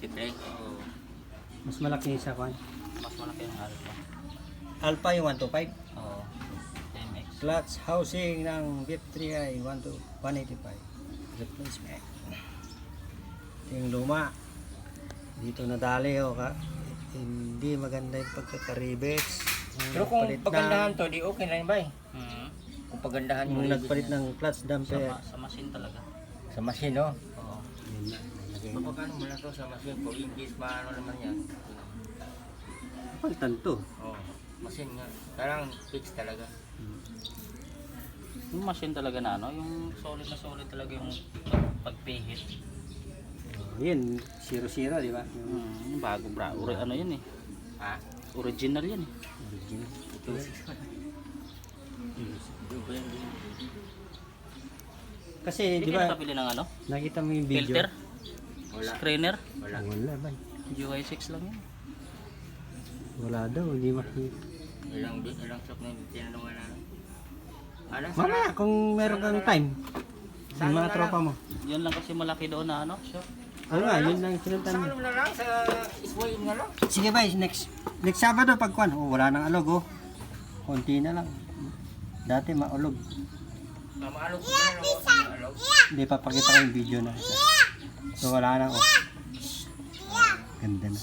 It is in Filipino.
Titrek. Oo. Mas malaki sa kwan. Mas malaki yung alpha. Alpha yung 125. Oo. MX. Clutch housing ng VIP3i 185. Replacement. Ito yung luma. Dito nadali o ka. Hindi maganda yung pagkakaribets. Pero kung pagandahan to, di okay na yun ba eh? Kung pagandahan Yung yung nagpalit ng clutch damper. Sa machine talaga. sa machine, no? Oo. Yun na. So, pagkano mo lang to sa machine? Kung English, maano naman yan? Palitan to. Oo. Machine nga. Parang fix talaga. Yung machine talaga na ano, yung solid na solid talaga yung pagpihit. Yun, 0-0 di ba? Yung Yung bago bra. Ano yun eh. Ha? Original yan eh. original. Ito. Ito ba yan? Kasi Hindi di kayo ba nakabili ng ano? nakita mo yung video? Filter? Wala. Screener? Wala. Wala ba? GY6 lang yun. Wala daw, hindi makita. Ilang shop na yung tinanungan na. Ano? Mamaya kung meron kang time. Yung mga tropa mo. Yun lang kasi malaki doon na ano. Sure. Ano nga, yun lang sinuntan Sa mo. ano na lang? Sa Iswain na lang? Sige ba, next Sabado pagkuan. Oh, wala nang alog oh. Konti na lang. Dati maulog. Maalog ko na lang. Maalog. Hindi papakita ko yung video na isa. So wala na oh. Ganda na.